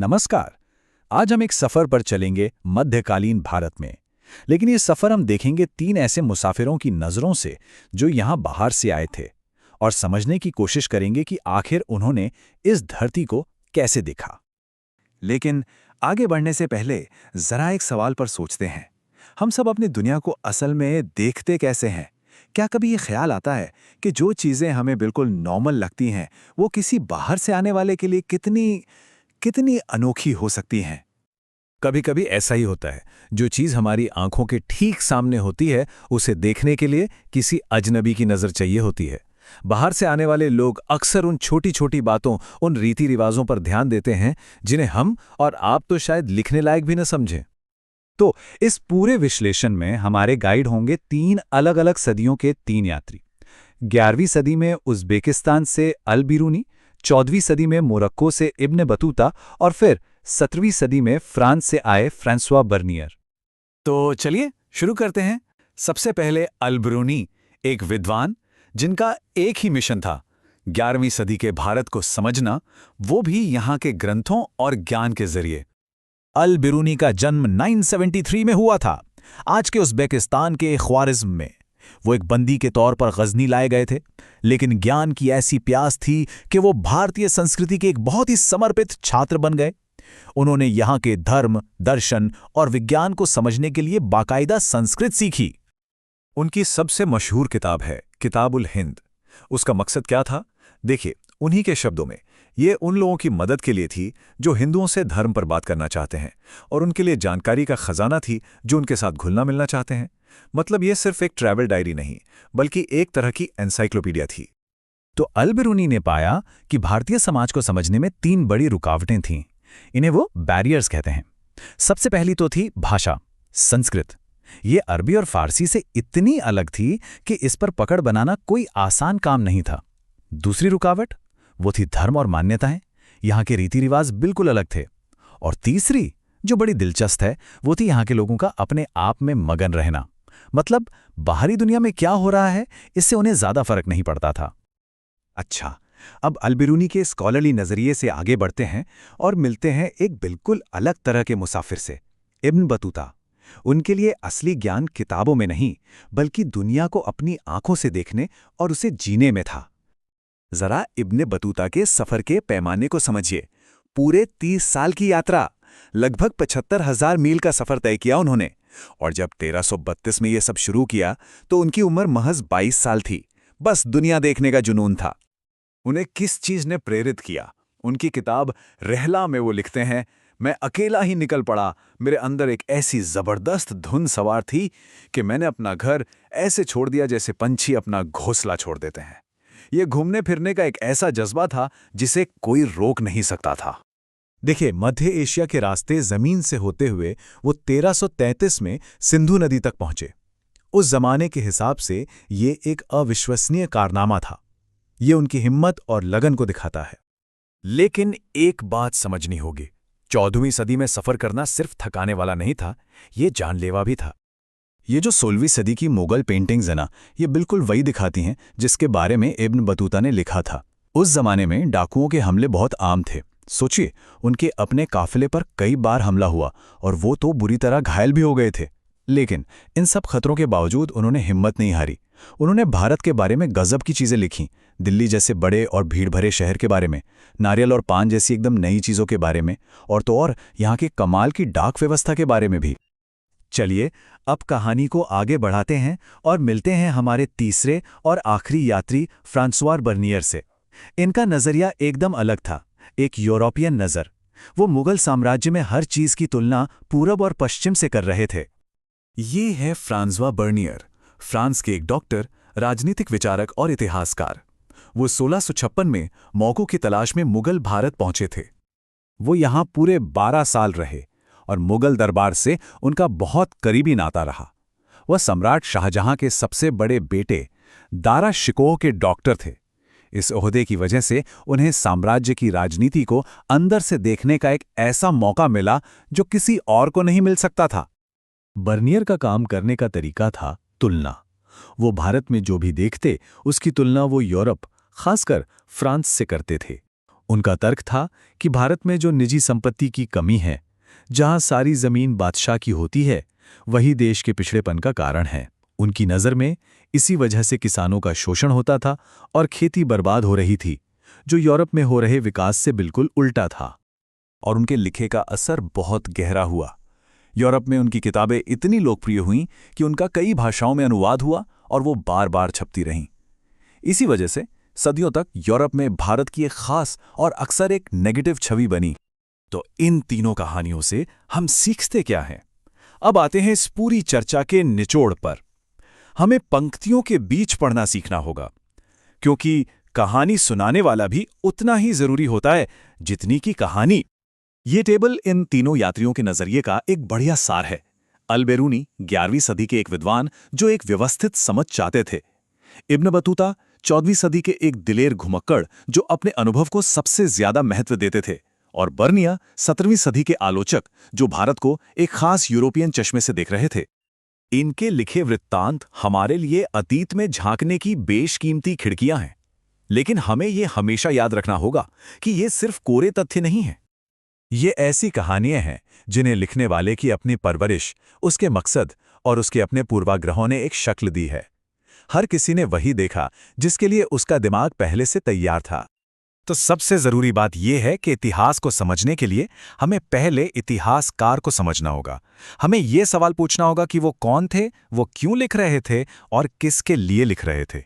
नमस्कार। आज हम एक सफर पर चलेंगे मध्यकालीन भारत में। लेकिन ये सफर हम देखेंगे 3 ऐसे मुसाफिरों की नज़रों से जो यहाँ बाहर से आए थे, और समझने की कोशिश करेंगे कि आखिर उन्होंने इस धरती को कैसे देखा। लेकिन आगे बढ़ने से पहले जरा एक सवाल पर सोचते हैं। हम सब अपनी दुनिया को असल में देखते कैसे हैं? क्या कभी ये ख्याल आता है कि जो चीजें हमें बिल्कुल नॉर्मल लगती हैं, वो किसी बाहर से आने वाले के लिए कितनी कितनी अनोखी हो सकती हैं? कभी कभी ऐसा ही होता है। जो चीज़ हमारी आंखों के ठीक सामने होती है, उसे देखने के लिए किसी अजनबी की नज़र चाहिए होती है। बाहर से आने वाले लोग अक्सर उन छोटी छोटी बातों, उन रीति रिवाजों पर ध्यान देते हैं जिन्हें हम और आप तो शायद लिखने लायक भी न समझें। तो इस पूरे विश्लेषण में हमारे गाइड होंगे 3 अलग अलग सदियों के 3 यात्री। 11वीं सदी में उज़्बेकिस्तान से अल बिरूनी, 14वीं सदी में मोरक्को से इब्न बतूता और फिर 17वीं सदी में फ्रांस से आए फ्रांसवा बर्नियर। तो चलिए शुरू करते हैं। सबसे पहले अल बिरूनी, एक विद्वान जिनका एक ही मिशन था, 11वीं सदी के भारत को समझना, वो भी यहाँ के ग्रंथों और ज्ञान के जरिए। अल बिरूनी का जन्म 973 में हुआ था, आज के उज़्बेकिस्तान के ख्वारिज़्म में। वो एक बंदी के तौर पर गजनी लाए गए थे, लेकिन ज्ञान की ऐसी प्यास थी कि वो भारतीय संस्कृति के एक बहुत ही समर्पित छात्र बन गए। उन्होंने यहाँ के धर्म, दर्शन और विज्ञान को समझने के लिए बाकायदा संस्कृत सीखी। उनकी सबसे मशहूर किताब है किताबुल हिंद। उसका मकसद क्या था? देखिए, उन्हीं के शब्दों में, ये उन लोगों की मदद के लिए थी जो हिंदुओं से धर्म पर बात करना चाहते हैं, और उनके लिए जानकारी का खजाना थी जो उनके साथ घुलना मिलना चाहते हैं। मतलब ये सिर्फ एक ट्रैवल डायरी नहीं, बल्कि एक तरह की एनसाइक्लोपीडिया थी। तो अल बिरूनी ने पाया कि भारतीय समाज को समझने में 3 बड़ी रुकावटें थीं। इन्हें वो बैरियर्स कहते हैं। सबसे पहली तो थी भाषा, संस्कृत। ये अरबी और फारसी से इतनी अलग थी कि इस पर पकड़ बनाना कोई आसान काम नहीं था। दूसरी रुकावट, वो थी धर्म और मान्यताएं। यहाँ के रीति रिवाज बिल्कुल अलग थे। और तीसरी, जो बड़ी दिलचस्प है, वो थी यहाँ के लोगों का अपने आप में मगन रहना। मतलब बाहरी दुनिया में क्या हो रहा है, इससे उन्हें ज्यादा फर्क नहीं पड़ता था। अच्छा, अब अल बिरूनी के स्कॉलरली नजरिए से आगे बढ़ते हैं और मिलते हैं एक बिल्कुल अलग तरह के मुसाफिर से, इब्न बतूता। उनके लिए असली ज्ञान किताबों में नहीं, बल्कि दुनिया को अपनी आंखों से देखने और उसे जीने में था। जरा इब्न बतूता के सफर के पैमाने को समझिए। पूरे 30 साल की यात्रा, लगभग 75,000 मील का सफर तय किया उन्होंने। और जब 1332 में ये सब शुरू किया तो उनकी उम्र महज 22 साल थी। बस दुनिया देखने का जुनून था। उन्हें किस चीज ने प्रेरित किया? उनकी किताब रहला में वो लिखते हैं, मैं अकेला ही निकल पड़ा। मेरे अंदर एक ऐसी जबरदस्त धुन सवार थी कि मैंने अपना घर ऐसे छोड़ दिया जैसे पंछी अपना घोंसला छोड़ देते हैं। ये घूमने फिरने का एक ऐसा जज्बा था जिसे कोई रोक नहीं सकता था। देखिए, मध्य एशिया के रास्ते जमीन से होते हुए वो 1333 में सिंधु नदी तक पहुंचे। उस जमाने के हिसाब से ये एक अविश्वसनीय कारनामा था। ये उनकी हिम्मत और लगन को दिखाता है। लेकिन एक बात समझनी होगी, 14वीं सदी में सफर करना सिर्फ थकाने वाला नहीं था, ये जानलेवा भी था। ये जो 16वीं सदी की मुगल पेंटिंग्स है ना, ये बिल्कुल वही दिखाती हैं जिसके बारे में इब्न बतूता ने लिखा था। उस जमाने में डाकुओं के हमले बहुत आम थे। सोचिए, उनके अपने काफिले पर कई बार हमला हुआ और वो तो बुरी तरह घायल भी हो गए थे। लेकिन इन सब खतरों के बावजूद उन्होंने हिम्मत नहीं हारी। उन्होंने भारत के बारे में गजब की चीजें लिखीं। दिल्ली जैसे बड़े और भीड़ भरे शहर के बारे में, नारियल और पान जैसी एकदम नई चीजों के बारे में, और तो और यहाँ के कमाल की डाक व्यवस्था के बारे में भी। चलिए, अब कहानी को आगे बढ़ाते हैं और मिलते हैं हमारे तीसरे और आखिरी यात्री फ्रांसवा बर्नियर से। इनका नजरिया एकदम अलग था, एक यूरोपियन नज़र। वो मुगल साम्राज्य में हर चीज की तुलना पूरब और पश्चिम से कर रहे थे। ये है फ्रांसवा बर्नियर, फ्रांस के एक डॉक्टर, राजनीतिक विचारक और इतिहासकार। वो 1656 में मौकों की तलाश में मुगल भारत पहुंचे थे। वो यहाँ पूरे 12 साल रहे और मुगल दरबार से उनका बहुत करीबी नाता रहा। वह सम्राट शाहजहां के सबसे बड़े बेटे दारा शिकोह के डॉक्टर थे। इस ओहदे की वजह से उन्हें साम्राज्य की राजनीति को अंदर से देखने का एक ऐसा मौका मिला जो किसी और को नहीं मिल सकता था। बर्नियर का काम करने का तरीका था तुलना। वो भारत में जो भी देखते, उसकी तुलना वो यूरोप, खासकर फ्रांस से करते थे। उनका तर्क था कि भारत में जो निजी संपत्ति की कमी है, जहां सारी जमीन बादशाह की होती है, वही देश के पिछड़ेपन का कारण है। उनकी नज़र में इसी वजह से किसानों का शोषण होता था और खेती बर्बाद हो रही थी, जो यूरोप में हो रहे विकास से बिल्कुल उल्टा था। और उनके लिखे का असर बहुत गहरा हुआ। यूरोप में उनकी किताबें इतनी लोकप्रिय हुईं कि उनका कई भाषाओं में अनुवाद हुआ और वो बार-बार छपती रहीं। इसी वजह से सदियों तक यूरोप में भारत की एक खास और अक्सर एक नेगेटिव छवि बनी। तो इन तीनों कहानियों से हम सीखते क्या हैं? अब आते हैं इस पूरी चर्चा के निचोड़ पर। हमें पंक्तियों के बीच पढ़ना सीखना होगा, क्योंकि कहानी सुनाने वाला भी उतना ही जरूरी होता है जितनी की कहानी। ये टेबल इन तीनों यात्रियों के नजरिए का एक बढ़िया सार है। अल-बेरूनी 11वीं सदी के एक विद्वान जो एक व्यवस्थित समझ चाहते थे। इब्न बतूता 14वीं सदी के एक दिलेर घुमक्कड़ जो अपने अनुभव को सबसे ज्यादा महत्व देते थे। और बर्निया 17वीं सदी के आलोचक जो भारत को एक खास यूरोपियन चश्मे से देख रहे थे। इनके लिखे वृत्तांत हमारे लिए अतीत में झांकने की बेशकीमती खिड़कियां हैं। लेकिन हमें यह हमेशा याद रखना होगा कि ये सिर्फ कोरे तथ्य नहीं हैं। ये ऐसी कहानियां हैं जिन्हें लिखने वाले की अपनी परवरिश, उसके मकसद और उसके अपने पूर्वाग्रहों ने एक शक्ल दी है। हर किसी ने वही देखा जिसके लिए उसका दिमाग पहले से तैयार था। तो सबसे जरूरी बात यह है कि इतिहास को समझने के लिए हमें पहले इतिहासकार को समझना होगा। हमें यह सवाल पूछना होगा कि वो कौन थे, वो क्यों लिख रहे थे और किसके लिए लिख रहे थे।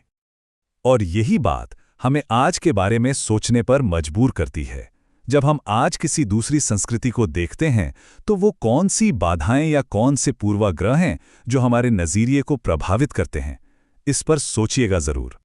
और यही बात हमें आज के बारे में सोचने पर मजबूर करती है। जब हम आज किसी दूसरी संस्कृति को देखते हैं तो वो कौन सी बाधाएं या कौन से पूर्वाग्रह हैं जो हमारे नज़रिए को प्रभावित करते हैं, इस पर सोचिएगा जरूर।